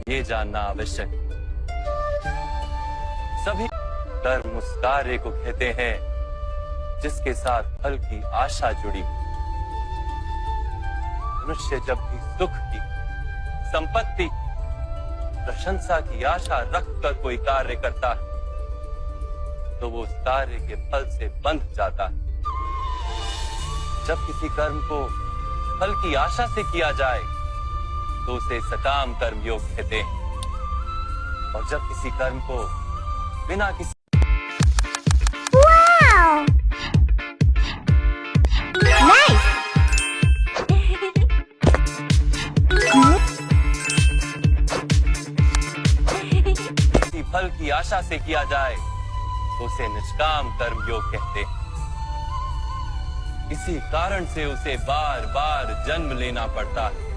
ये जानना आवश्यक है। सभी कर्म उस कार्य को कहते हैं जिसके साथ फल की आशा जुड़ी। मनुष्य जब भी सुख की, संपत्ति, प्रशंसा की आशा रखकर कोई कार्य करता है तो वो उस कार्य के फल से बंध जाता है। जब किसी कर्म को फल की आशा से किया जाए तो उसे सकाम कर्म योग कहते हैं, और जब किसी कर्म को बिना किसी फल की आशा से किया जाए तो उसे निष्काम कर्म योग कहते हैं। इसी कारण से उसे बार बार जन्म लेना पड़ता है।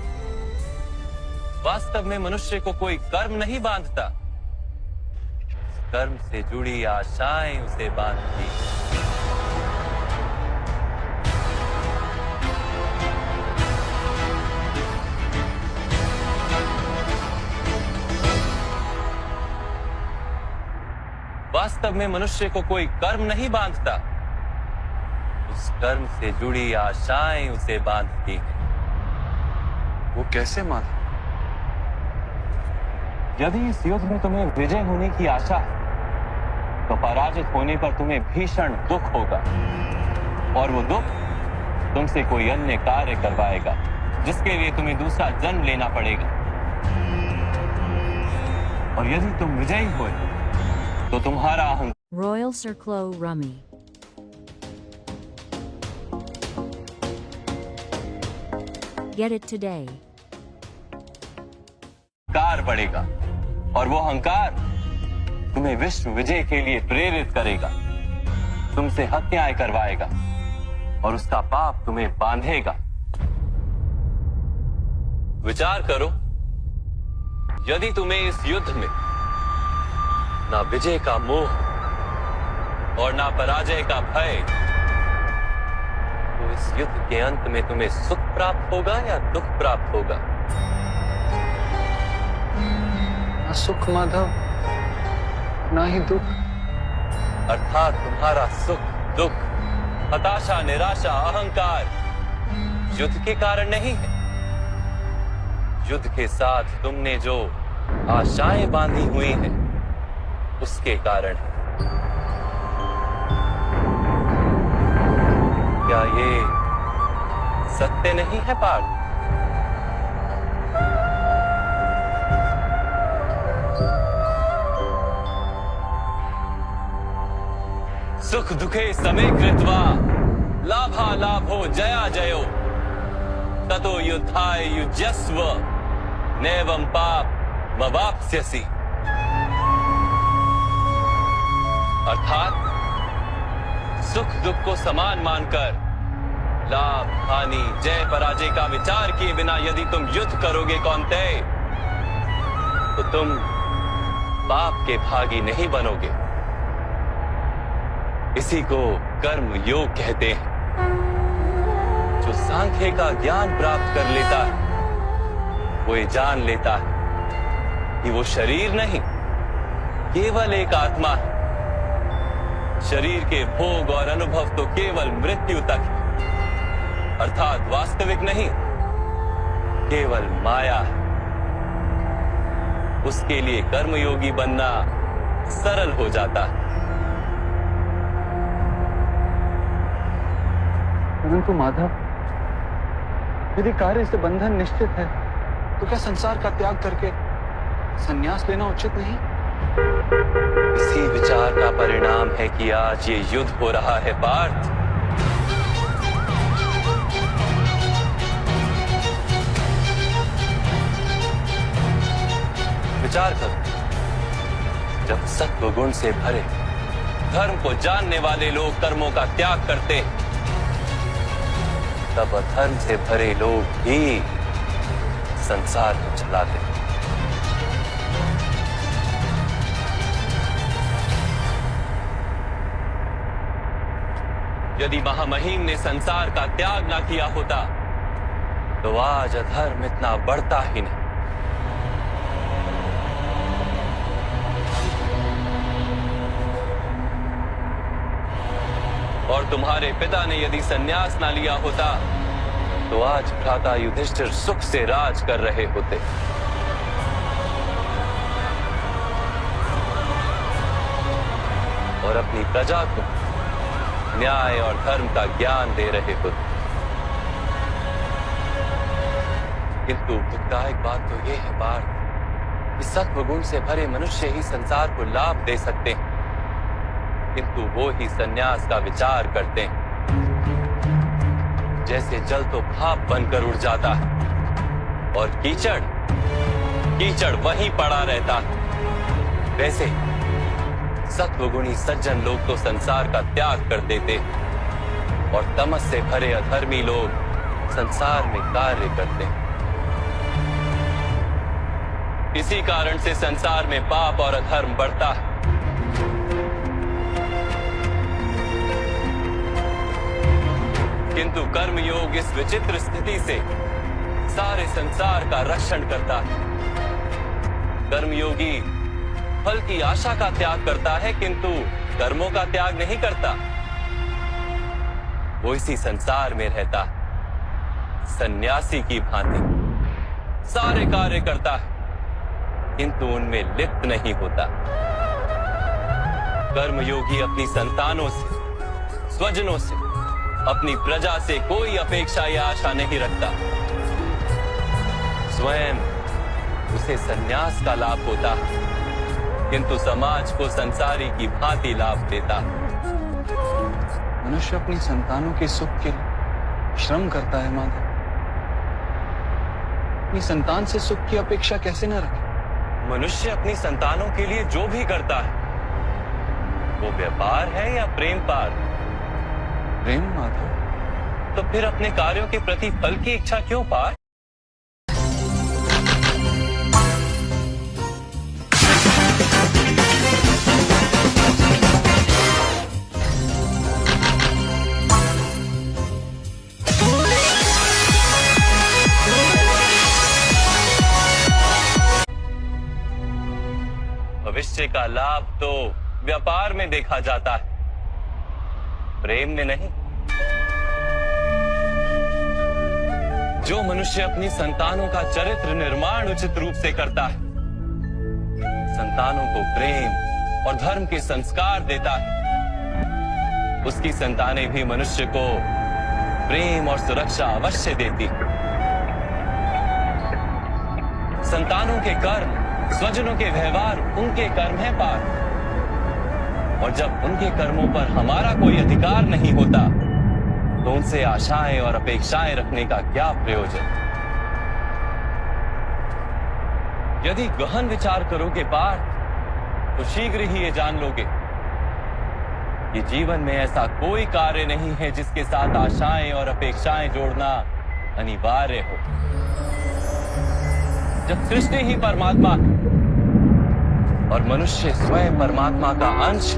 वास्तव में मनुष्य को कोई कर्म नहीं बांधता, कर्म से जुड़ी आशाएं उसे बांधती। वास्तव में मनुष्य को कोई कर्म नहीं बांधता, उस कर्म से जुड़ी आशाएं उसे बांधती हैं। वो कैसे मालूम? यदि इस युद्ध में तुम्हें विजय होने की आशा है तो पराजित होने पर तुम्हें भीषण दुख होगा, और वो दुख तुमसे कोई अन्य कार्य करवाएगा जिसके लिए तुम्हें दूसरा जन्म लेना पड़ेगा। और यदि तुम विजयी हुए तो तुम्हारा अहंकार Royal Circlo Rummy. Get it today. बढ़ेगा, और वो अहंकार तुम्हें विश्व विजय के लिए प्रेरित करेगा, तुमसे हत्याएं करवाएगा और उसका पाप तुम्हें बांधेगा। विचार करो, यदि तुम्हें इस युद्ध में ना विजय का मोह और ना पराजय का भय, तो इस युद्ध के अंत में तुम्हें सुख प्राप्त होगा या दुख प्राप्त होगा? ना सुख माधव, ना ही दुख। अर्थात तुम्हारा सुख, दुख, हताशा, निराशा, अहंकार युद्ध के कारण नहीं है। युद्ध के साथ तुमने जो आशाएं बांधी हुई हैं उसके कारण है। क्या ये सत्य नहीं है पार्थ? सुख दुखे समे कृत्वा लाभा लाभो जया जयो ततो युद्धाय युज्यस्व नैवं पाप मवाप्स्यसि। अर्थात सुख दुख को समान मानकर लाभ हानि जय पराजय का विचार किए बिना यदि तुम युद्ध करोगे कौन्तेय, तो तुम पाप के भागी नहीं बनोगे। इसी को कर्म योग कहते हैं। जो सांख्य का ज्ञान प्राप्त कर लेता है वो ये जान लेता है कि वो शरीर नहीं, केवल एक आत्मा है। शरीर के भोग और अनुभव तो केवल मृत्यु तक है, अर्थात वास्तविक नहीं, केवल माया है। उसके लिए कर्मयोगी बनना सरल हो जाता है। परंतु माधव, यदि कार्य से बंधन निश्चित है तो क्या संसार का त्याग करके संन्यास लेना उचित नहीं? इसी विचार का परिणाम है कि आज ये युद्ध हो रहा है पार्थ। विचार करो, जब सत्व गुण से भरे धर्म को जानने वाले लोग कर्मों का त्याग करते हैं, तब अधर्म से भरे लोग ही संसार को चलाते हैं। यदि महामहिम ने संसार का त्याग ना किया होता तो आज अधर्म इतना बढ़ता ही नहीं। और तुम्हारे पिता ने यदि संन्यास ना लिया होता तो आज भ्राता युधिष्ठिर सुख से राज कर रहे होते। और अपनी प्रजा को न्याय और धर्म का ज्ञान दे रहे होते। किंतु दुखदायक बात तो यह है पार्थ कि सत्व गुण से भरे मनुष्य ही संसार को लाभ दे सकते हैं, किंतु वो ही संन्यास का विचार करते हैं। जैसे जल तो भाप बनकर उड़ जाता है और कीचड़ वहीं पड़ा रहता है, वैसे सत्वगुणी सज्जन लोग तो संसार का त्याग कर देते और तमस से भरे अधर्मी लोग संसार में कार्य करते हैं। इसी कारण से संसार में पाप और अधर्म बढ़ता है। किंतु कर्मयोग इस विचित्र स्थिति से सारे संसार का रक्षण करता है। कर्मयोगी फल की आशा का त्याग करता है, किंतु कर्मों का त्याग नहीं करता। वो इसी संसार में रहता है, सन्यासी की भांति सारे कार्य करता है, किंतु उनमें लिप्त नहीं होता। कर्मयोगी अपनी संतानों से, स्वजनों से, अपनी प्रजा से कोई अपेक्षा या आशा नहीं रखता। स्वयं उसे संन्यास का लाभ होता है, किंतु समाज को संसारी की भांति लाभ देता। मनुष्य अपनी संतानों के सुख के लिए श्रम करता है माधव। अपनी संतान से सुख की अपेक्षा कैसे न रखे? मनुष्य अपनी संतानों के लिए जो भी करता है वो व्यापार है या प्रेम पार? प्रेम माधव। तो फिर अपने कार्यों के प्रति फल की इच्छा क्यों पार? भविष्य का लाभ तो व्यापार में देखा जाता है, प्रेम में नहीं। जो मनुष्य अपनी संतानों का चरित्र निर्माण उचित रूप से करता है, संतानों को प्रेम और धर्म के संस्कार देता है, उसकी संतानें भी मनुष्य को प्रेम और सुरक्षा अवश्य देती। संतानों के कर्म, स्वजनों के व्यवहार उनके कर्म है पार्थ। और जब उनके कर्मों पर हमारा कोई अधिकार नहीं होता तो उनसे आशाएं और अपेक्षाएं रखने का क्या प्रयोजन? यदि गहन विचार करोगे पार्थ तो शीघ्र ही ये जान लोगे कि जीवन में ऐसा कोई कार्य नहीं है जिसके साथ आशाएं और अपेक्षाएं जोड़ना अनिवार्य हो। जब सृष्टि ही परमात्मा और मनुष्य स्वयं परमात्मा का अंश,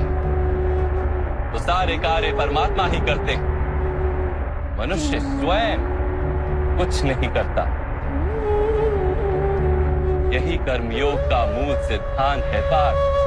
तो सारे कार्य परमात्मा ही करते, मनुष्य स्वयं कुछ नहीं करता। यही कर्मयोग का मूल सिद्धांत है पार्थ।